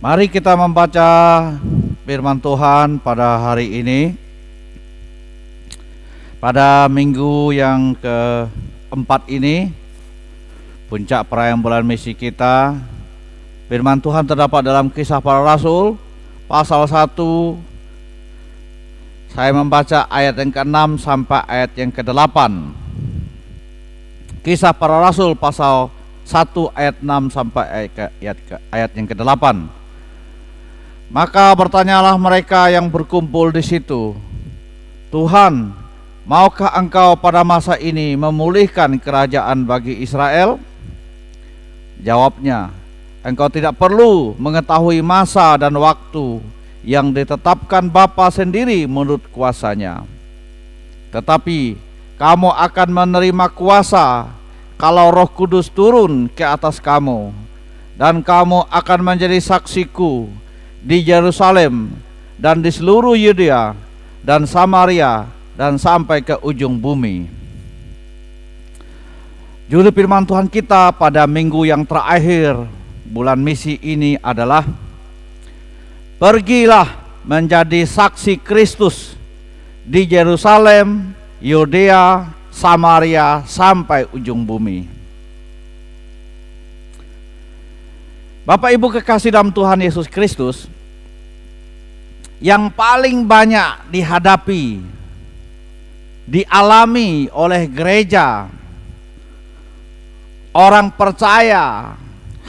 Mari kita membaca firman Tuhan pada hari ini, pada minggu yang keempat ini, puncak perayaan bulan misi kita. Firman Tuhan terdapat dalam Kisah Para Rasul pasal 1. Saya membaca ayat yang ke-6 sampai ayat yang ke-8. Kisah Para Rasul pasal 1 ayat 6 sampai ayat yang ke-8. Maka bertanyalah mereka yang berkumpul di situ, "Tuhan, maukah Engkau pada masa ini memulihkan kerajaan bagi Israel?" Jawabnya, "Engkau tidak perlu mengetahui masa dan waktu yang ditetapkan Bapa sendiri menurut kuasanya. Tetapi kamu akan menerima kuasa kalau Roh Kudus turun ke atas kamu, dan kamu akan menjadi saksiku di Yerusalem dan di seluruh Yudea dan Samaria dan sampai ke ujung bumi." Judul firman Tuhan kita pada minggu yang terakhir bulan misi ini adalah "Pergilah menjadi saksi Kristus di Yerusalem, Yudea, Samaria sampai ujung bumi." Bapak Ibu kekasih dalam Tuhan Yesus Kristus, yang paling banyak dihadapi, dialami oleh gereja, orang percaya,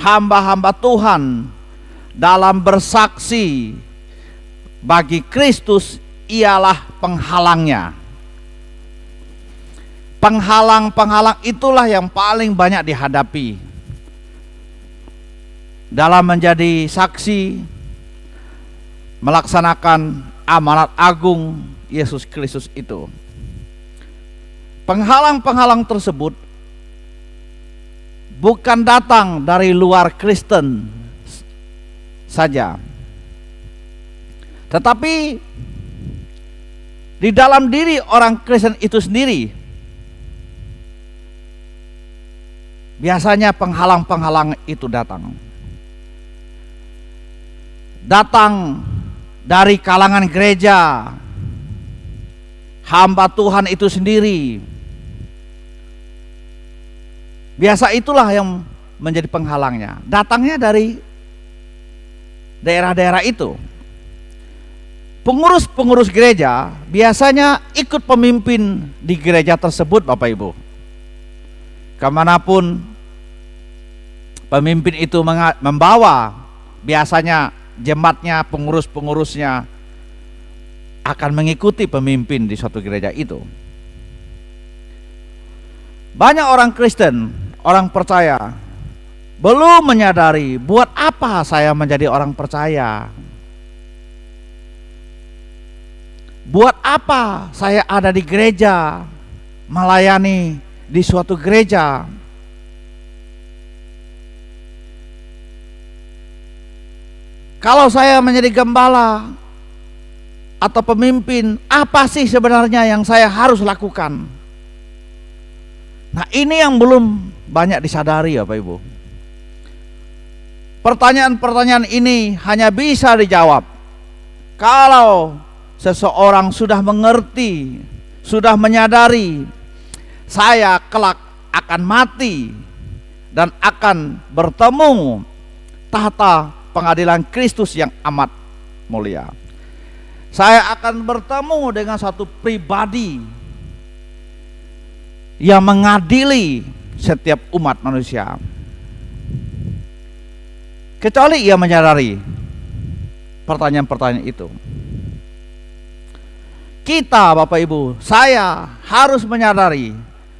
hamba-hamba Tuhan dalam bersaksi bagi Kristus ialah penghalangnya. Penghalang-penghalang itulah yang paling banyak dihadapi dalam menjadi saksi, melaksanakan amanat agung Yesus Kristus itu. Penghalang-penghalang tersebut bukan datang dari luar Kristen saja, tetapi di dalam diri orang Kristen itu sendiri biasanya penghalang-penghalang itu datang dari kalangan gereja, hamba Tuhan itu sendiri. Biasa itulah yang menjadi penghalangnya. Datangnya dari daerah-daerah itu. Pengurus-pengurus gereja biasanya ikut pemimpin di gereja tersebut, Bapak Ibu. Kemanapun pemimpin itu membawa, biasanya jemaatnya, pengurus-pengurusnya akan mengikuti pemimpin di suatu gereja itu. Banyak orang Kristen, orang percaya, belum menyadari buat apa saya menjadi orang percaya. Buat apa saya ada di gereja, melayani di suatu gereja. Kalau saya menjadi gembala atau pemimpin, apa sih sebenarnya yang saya harus lakukan? Nah, ini yang belum banyak disadari, Bapak Ibu. Pertanyaan-pertanyaan ini hanya bisa dijawab kalau seseorang sudah mengerti, sudah menyadari saya kelak akan mati dan akan bertemu tahta pengadilan Kristus yang amat mulia. Saya akan bertemu dengan satu pribadi yang mengadili setiap umat manusia. Kecuali ia menyadari pertanyaan-pertanyaan itu. Kita, Bapak Ibu, saya harus menyadari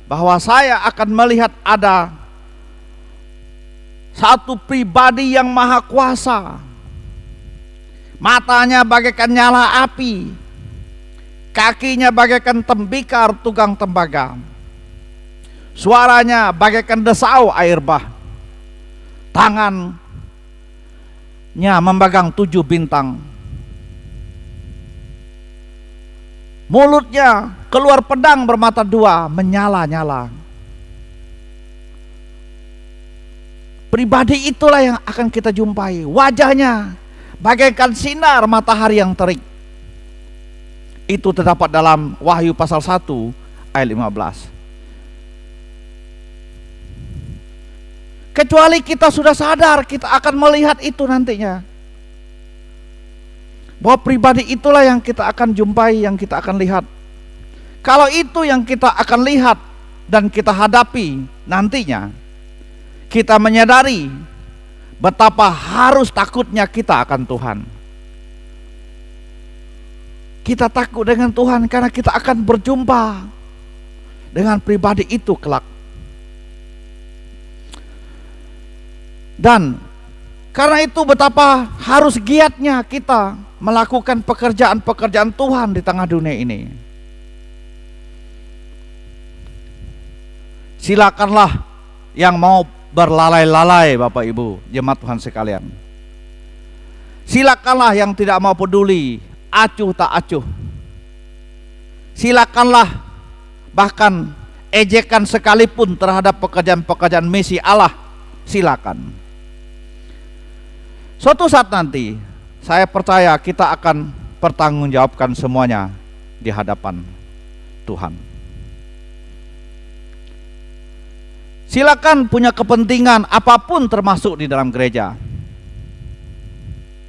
bahwa saya akan melihat ada satu pribadi yang maha kuasa. Matanya bagaikan nyala api, kakinya bagaikan tembikar tukang tembaga, suaranya bagaikan desau air bah, tangannya memegang 7 bintang, mulutnya keluar pedang bermata 2 menyala-nyala. Pribadi itulah yang akan kita jumpai. Wajahnya bagaikan sinar matahari yang terik. Itu terdapat dalam Wahyu pasal 1 ayat 15. Kecuali kita sudah sadar, kita akan melihat itu nantinya, bahwa pribadi itulah yang kita akan jumpai, yang kita akan lihat. Kalau itu yang kita akan lihat dan kita hadapi nantinya, kita menyadari betapa harus takutnya kita akan Tuhan. Kita takut dengan Tuhan karena kita akan berjumpa dengan pribadi itu kelak. Dan karena itu betapa harus giatnya kita melakukan pekerjaan-pekerjaan Tuhan di tengah dunia ini. Silakanlah yang mau berlalai-lalai, Bapak Ibu, jemaat Tuhan sekalian. Silakanlah yang tidak mau peduli, acuh tak acuh. Silakanlah bahkan ejekan sekalipun terhadap pekerjaan-pekerjaan misi Allah, silakan. Suatu saat nanti, saya percaya kita akan pertanggungjawabkan semuanya di hadapan Tuhan. Silakan punya kepentingan apapun termasuk di dalam gereja,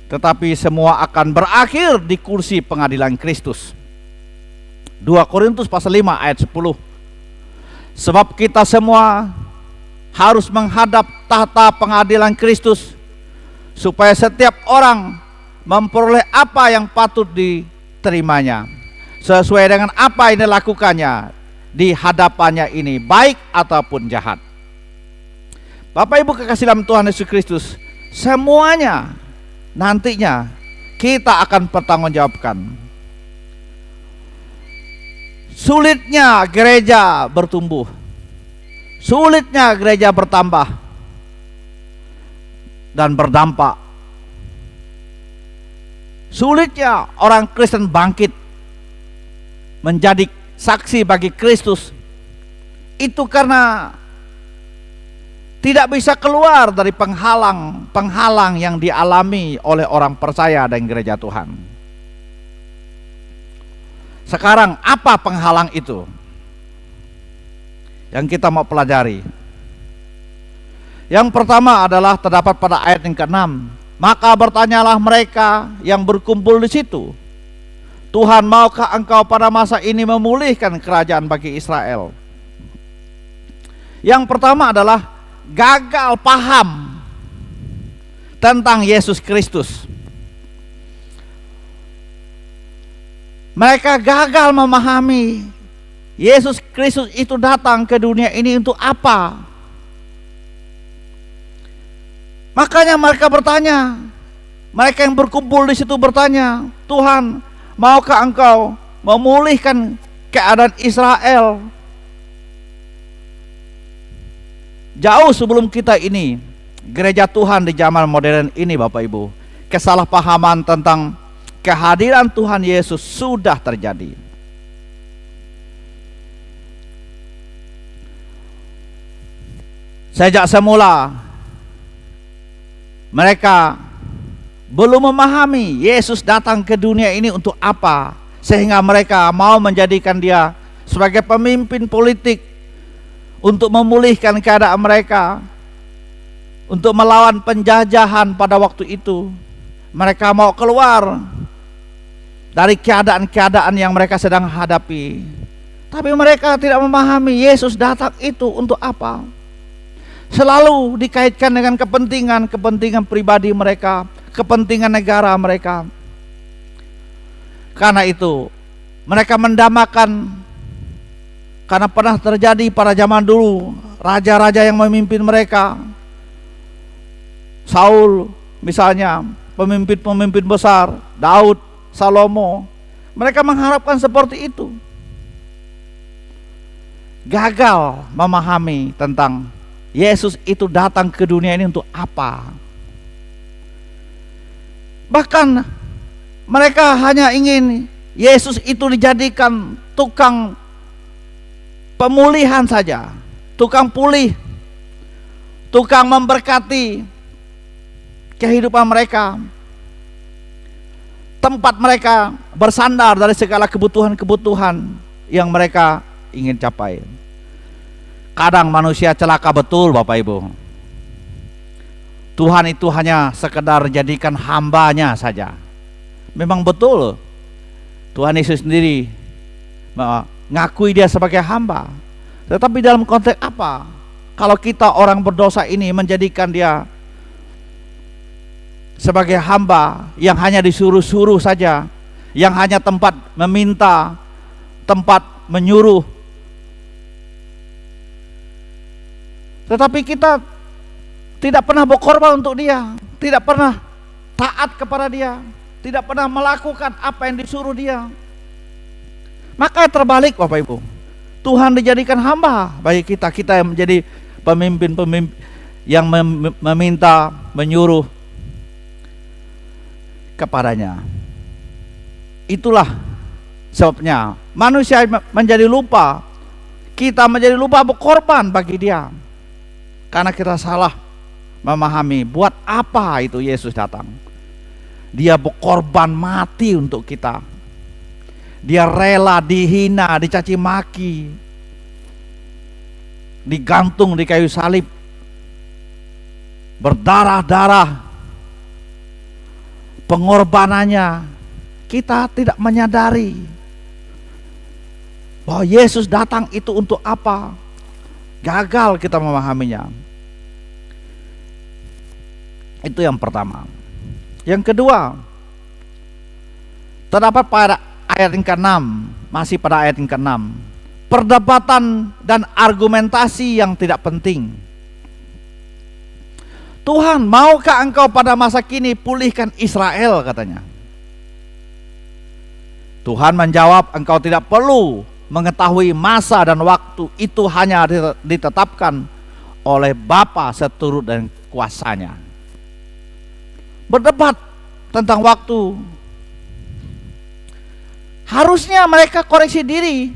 tetapi semua akan berakhir di kursi pengadilan Kristus. 2 Korintus pasal 5 ayat 10. Sebab kita semua harus menghadap tahta pengadilan Kristus, supaya setiap orang memperoleh apa yang patut diterimanya sesuai dengan apa yang dilakukannya di hadapannya ini, baik ataupun jahat. Bapak Ibu kekasih dalam Tuhan Yesus Kristus, semuanya nantinya kita akan pertanggungjawabkan. Sulitnya gereja bertumbuh, sulitnya gereja bertambah dan berdampak, sulitnya orang Kristen bangkit menjadi saksi bagi Kristus, itu karena tidak bisa keluar dari penghalang yang dialami oleh orang percaya dan gereja Tuhan. Sekarang apa penghalang itu yang kita mau pelajari? Yang pertama adalah terdapat pada ayat yang ke-6. Maka bertanyalah mereka yang berkumpul di situ, Tuhan, maukah engkau pada masa ini memulihkan kerajaan bagi Israel? Yang pertama adalah gagal paham tentang Yesus Kristus. Mereka gagal memahami Yesus Kristus itu datang ke dunia ini untuk apa. Makanya mereka bertanya, mereka yang berkumpul di situ bertanya, Tuhan, maukah engkau memulihkan keadaan Israel? Jauh sebelum kita ini, gereja Tuhan di zaman modern ini, Bapak Ibu, kesalahpahaman tentang kehadiran Tuhan Yesus sudah terjadi. Sejak semula mereka belum memahami Yesus datang ke dunia ini untuk apa, sehingga mereka mau menjadikan dia sebagai pemimpin politik untuk memulihkan keadaan mereka, untuk melawan penjajahan pada waktu itu. Mereka mau keluar dari keadaan-keadaan yang mereka sedang hadapi, tapi mereka tidak memahami Yesus datang itu untuk apa. Selalu dikaitkan dengan kepentingan pribadi mereka, kepentingan negara mereka. Karena itu mereka mendamakan, karena pernah terjadi pada zaman dulu raja-raja yang memimpin mereka. Saul misalnya, pemimpin-pemimpin besar, Daud, Salomo, mereka mengharapkan seperti itu. Gagal memahami tentang Yesus itu datang ke dunia ini untuk apa. Bahkan mereka hanya ingin Yesus itu dijadikan tukang pemulihan saja, tukang pulih, tukang memberkati kehidupan mereka. tempat mereka bersandar dari segala kebutuhan-kebutuhan yang mereka ingin capai. Kadang manusia celaka betul Bapak Ibu. Tuhan itu hanya sekedar jadikan hambanya saja. Memang betul Tuhan Yesus sendiri mengakui dia sebagai hamba. Tetapi dalam konteks apa? Kalau kita orang berdosa ini menjadikan dia sebagai hamba yang hanya disuruh-suruh saja, yang hanya tempat meminta, tempat menyuruh. Tetapi kita tidak pernah berkorban untuk dia, tidak pernah taat kepada dia, tidak pernah melakukan apa yang disuruh dia. Maka terbalik Bapak Ibu, Tuhan dijadikan hamba bagi kita, kita yang menjadi pemimpin-pemimpin yang meminta, menyuruh kepadanya. Itulah sebabnya manusia menjadi lupa, kita menjadi lupa berkorban bagi dia, karena kita salah memahami buat apa itu Yesus datang. Dia berkorban mati untuk kita. Dia rela dihina, dicaci maki, digantung di kayu salib, berdarah-darah. Pengorbanannya kita tidak menyadari bahwa Yesus datang itu untuk apa. Gagal kita memahaminya. Itu yang pertama. Yang kedua, terdapat pada ayat yang ke-6, masih pada ayat yang ke-6, perdebatan dan argumentasi yang tidak penting. Tuhan, maukah engkau pada masa kini pulihkan Israel, katanya. Tuhan menjawab, engkau tidak perlu mengetahui masa dan waktu, itu hanya ditetapkan oleh Bapa seturut dan kuasanya. Berdebat tentang waktu. Harusnya mereka koreksi diri.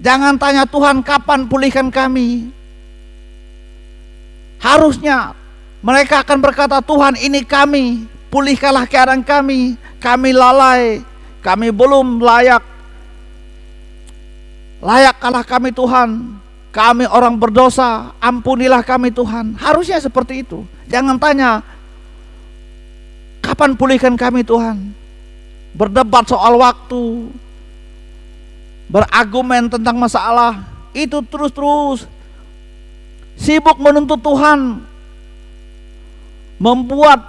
Jangan tanya Tuhan, kapan pulihkan kami. Harusnya mereka akan berkata, Tuhan, ini kami, pulihkanlah keadaan kami. Kami lalai, kami belum layak. Layakkanlah kami Tuhan, kami orang berdosa, ampunilah kami Tuhan. Harusnya seperti itu. Jangan tanya, kapan pulihkan kami Tuhan. Berdebat soal waktu, berargumen tentang masalah, itu terus-terus. Sibuk menuntut Tuhan,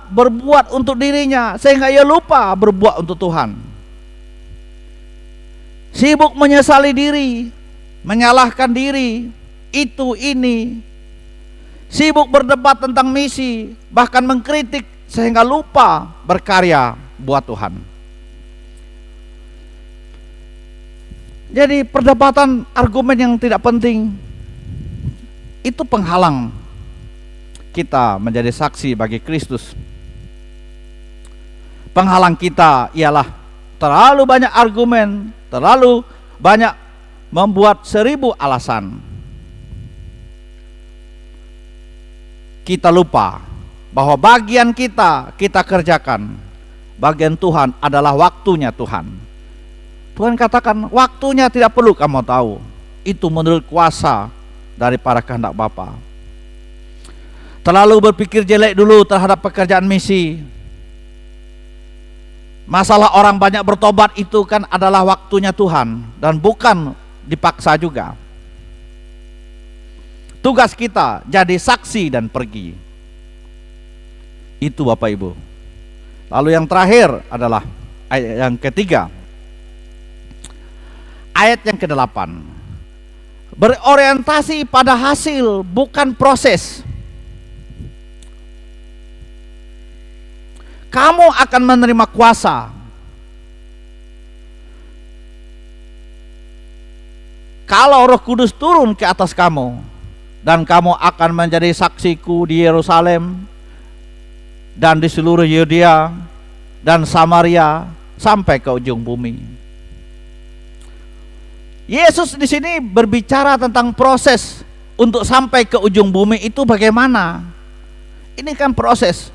berbuat untuk dirinya, sehingga ia lupa berbuat untuk Tuhan. Sibuk menyesali diri, menyalahkan diri, itu ini. Sibuk berdebat tentang misi, bahkan mengkritik, sehingga lupa berkarya buat Tuhan. Jadi perdebatan argumen yang tidak penting itu penghalang kita menjadi saksi bagi Kristus. Penghalang kita ialah terlalu banyak argumen, terlalu banyak membuat 1000 alasan. Kita lupa bahwa bagian kita kerjakan. Bagian Tuhan adalah waktunya Tuhan. Tuhan katakan, waktunya tidak perlu kamu tahu. Itu menurut kuasa dari para kehendak Bapa. Terlalu berpikir jelek dulu terhadap pekerjaan misi. Masalah orang banyak bertobat itu kan adalah waktunya Tuhan, dan bukan dipaksa juga. Tugas kita jadi saksi dan pergi. Itu Bapak Ibu. Lalu yang terakhir adalah ayat yang ketiga. Ayat yang ke-8. Berorientasi pada hasil, bukan proses. Kamu akan menerima kuasa kalau Roh Kudus turun ke atas kamu, dan kamu akan menjadi saksiku di Yerusalem dan di seluruh Yudea dan Samaria sampai ke ujung bumi. Yesus di sini berbicara tentang proses untuk sampai ke ujung bumi itu bagaimana. Ini kan proses.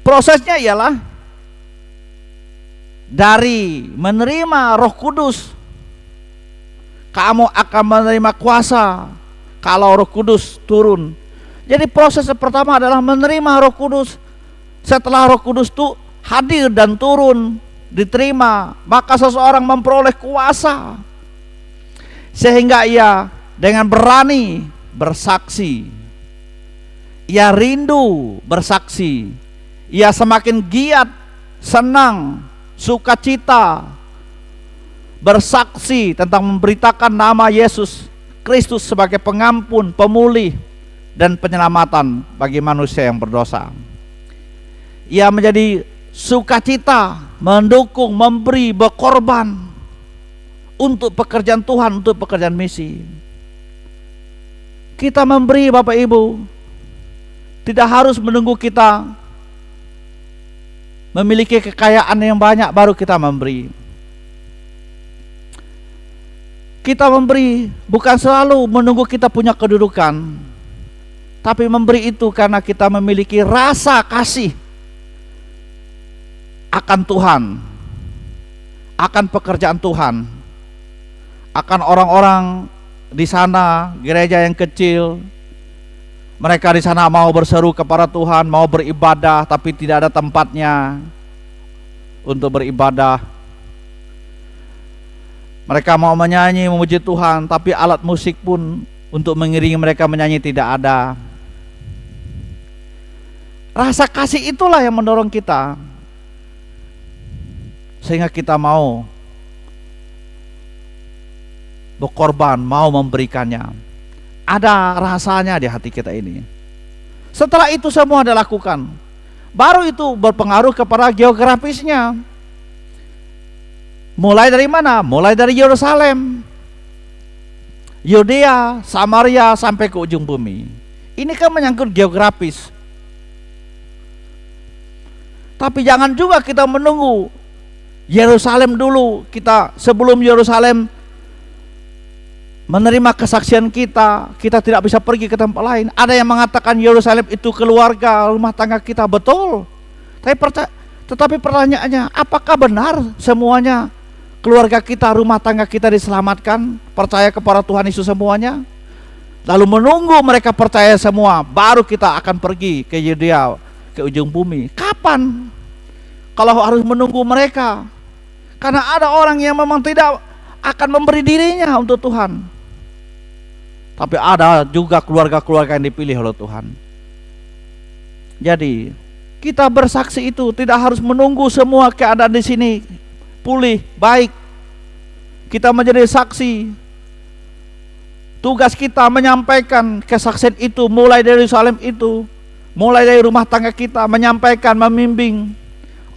Prosesnya ialah dari menerima Roh Kudus, kamu akan menerima kuasa kalau Roh Kudus turun. Jadi proses pertama adalah menerima Roh Kudus. Setelah Roh Kudus itu hadir dan turun, diterima, maka seseorang memperoleh kuasa sehingga ia dengan berani bersaksi. Ia rindu bersaksi. Ia semakin giat, senang, sukacita bersaksi tentang memberitakan nama Yesus Kristus sebagai pengampun, pemulih, dan penyelamatan bagi manusia yang berdosa. Ia menjadi sukacita, mendukung, memberi, berkorban untuk pekerjaan Tuhan, untuk pekerjaan misi. Kita memberi, Bapak Ibu, tidak harus menunggu kita memiliki kekayaan yang banyak baru kita memberi. Kita memberi bukan selalu menunggu kita punya kedudukan, tapi memberi itu karena kita memiliki rasa kasih akan Tuhan, akan pekerjaan Tuhan, akan orang-orang di sana, gereja yang kecil. Mereka di sana mau berseru kepada Tuhan, mau beribadah, tapi tidak ada tempatnya untuk beribadah. Mereka mau menyanyi, memuji Tuhan, tapi alat musik pun untuk mengiringi mereka menyanyi tidak ada. Rasa kasih itulah yang mendorong kita, sehingga kita mau berkorban, mau memberikannya. Ada rasanya di hati kita ini. Setelah itu semua dilakukan, baru itu berpengaruh kepada geografisnya. Mulai dari mana? Mulai dari Yerusalem, Yudea, Samaria, sampai ke ujung bumi. Ini kan menyangkut geografis. Tapi jangan juga kita menunggu Yerusalem dulu. Kita sebelum Yerusalem menerima kesaksian kita tidak bisa pergi ke tempat lain. Ada yang mengatakan Yerusalem itu keluarga, rumah tangga kita. Betul. Tetapi pertanyaannya, apakah benar semuanya keluarga kita, rumah tangga kita diselamatkan, percaya kepada Tuhan Yesus semuanya? Lalu menunggu mereka percaya semua, baru kita akan pergi ke Yudea, ke ujung bumi. Kapan? Kalau harus menunggu mereka? Karena ada orang yang memang tidak akan memberi dirinya untuk Tuhan. Tapi ada juga keluarga-keluarga yang dipilih oleh Tuhan. Jadi kita bersaksi itu tidak harus menunggu semua keadaan di sini pulih, baik. Kita menjadi saksi. Tugas kita menyampaikan kesaksian itu mulai dari Yerusalem itu, mulai dari rumah tangga kita, menyampaikan, membimbing.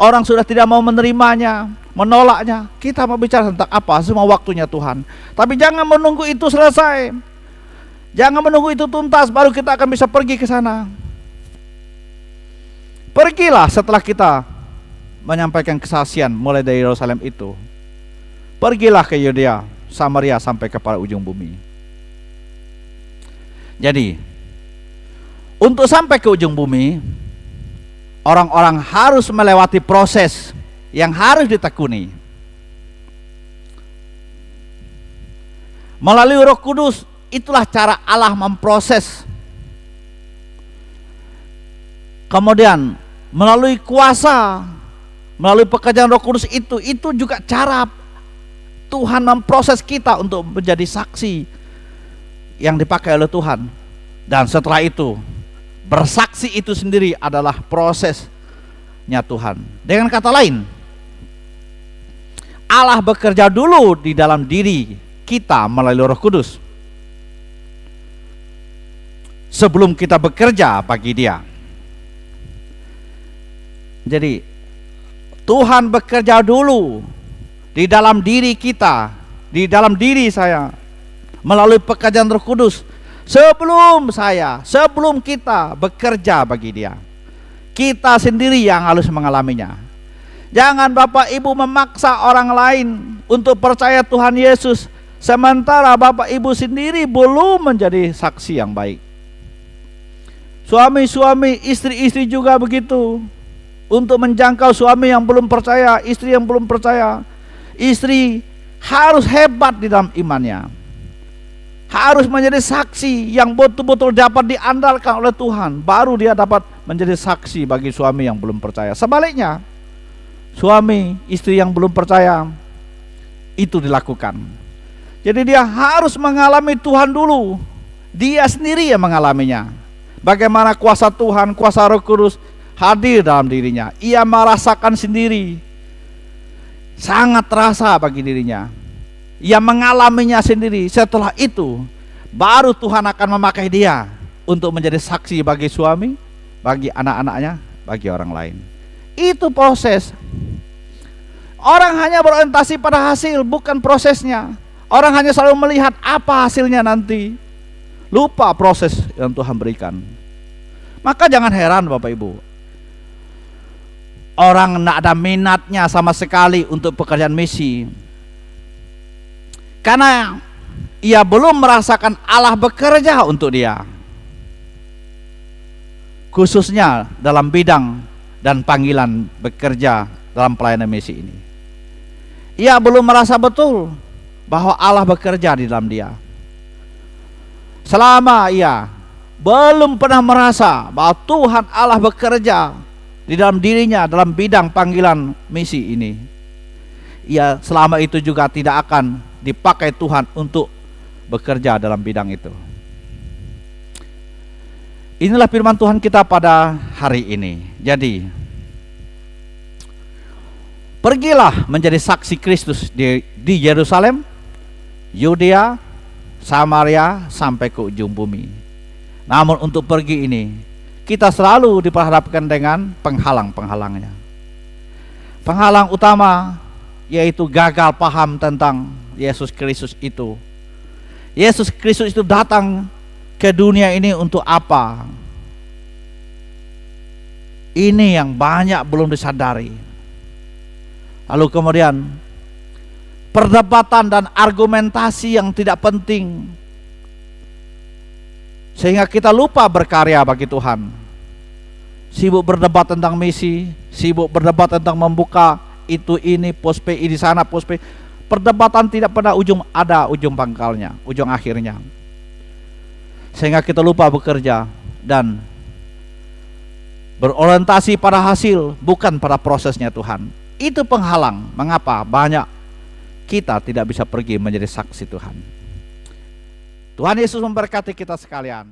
Orang sudah tidak mau menerimanya, menolaknya, kita mau bicara tentang apa? Semua waktunya Tuhan. Tapi jangan menunggu itu selesai, jangan menunggu itu tuntas baru kita akan bisa pergi ke sana. Pergilah setelah kita menyampaikan kesaksian mulai dari Yerusalem itu. Pergilah ke Yudea, Samaria, sampai kepada ujung bumi. Jadi untuk sampai ke ujung bumi, orang-orang harus melewati proses yang harus ditekuni. Melalui Roh Kudus, itulah cara Allah memproses. Kemudian melalui kuasa, melalui pekerjaan Roh Kudus itu juga cara Tuhan memproses kita untuk menjadi saksi yang dipakai oleh Tuhan. Dan setelah itu, bersaksi itu sendiri adalah prosesnya Tuhan. Dengan kata lain, Allah bekerja dulu di dalam diri kita melalui Roh Kudus sebelum kita bekerja bagi Dia. Jadi Tuhan bekerja dulu di dalam diri kita, di dalam diri saya, melalui pekerjaan Roh Kudus sebelum kita bekerja bagi Dia. Kita sendiri yang harus mengalaminya. Jangan Bapak Ibu memaksa orang lain untuk percaya Tuhan Yesus, sementara Bapak Ibu sendiri belum menjadi saksi yang baik. Suami-suami, istri-istri juga begitu. untuk menjangkau suami yang belum percaya, istri yang belum percaya. Istri harus hebat di dalam imannya, harus menjadi saksi yang betul-betul dapat diandalkan oleh Tuhan, baru dia dapat menjadi saksi bagi suami yang belum percaya. Sebaliknya, suami istri yang belum percaya itu dilakukan. Jadi dia harus mengalami Tuhan dulu, dia sendiri yang mengalaminya. Bagaimana kuasa Tuhan, kuasa Roh Kudus hadir dalam dirinya, ia merasakan sendiri, sangat terasa bagi dirinya. Ia mengalaminya sendiri. Setelah itu baru Tuhan akan memakai dia untuk menjadi saksi bagi suami, bagi anak-anaknya, bagi orang lain. Itu proses. Orang hanya berorientasi pada hasil, bukan prosesnya. Orang hanya selalu melihat apa hasilnya nanti, lupa proses yang Tuhan berikan. Maka jangan heran Bapak Ibu, orang tidak ada minatnya sama sekali untuk pekerjaan misi, karena ia belum merasakan Allah bekerja untuk dia, khususnya dalam bidang dan panggilan bekerja dalam pelayanan misi ini. Ia belum merasa betul bahwa Allah bekerja di dalam dia. Selama ia belum pernah merasa bahwa Tuhan Allah bekerja di dalam dirinya dalam bidang panggilan misi ini, ia selama itu juga tidak akan dipakai Tuhan untuk bekerja dalam bidang itu. Inilah firman Tuhan kita pada hari ini. Jadi, pergilah menjadi saksi Kristus di Yerusalem, Yudea, Samaria, sampai ke ujung bumi. Namun untuk pergi ini, kita selalu diperhadapkan dengan penghalang-penghalangnya. Penghalang utama yaitu gagal paham tentang Yesus Kristus itu. Yesus Kristus itu datang ke dunia ini untuk apa? Ini yang banyak belum disadari. Lalu kemudian perdebatan dan argumentasi yang tidak penting, sehingga kita lupa berkarya bagi Tuhan. Sibuk berdebat tentang misi, sibuk berdebat tentang membuka itu ini, pos PI di sana, pos PI. Perdebatan tidak pernah ada ujung pangkalnya, ujung akhirnya. Sehingga kita lupa bekerja dan berorientasi pada hasil, bukan pada prosesnya Tuhan. Itu penghalang mengapa banyak kita tidak bisa pergi menjadi saksi Tuhan. Tuhan Yesus memberkati kita sekalian.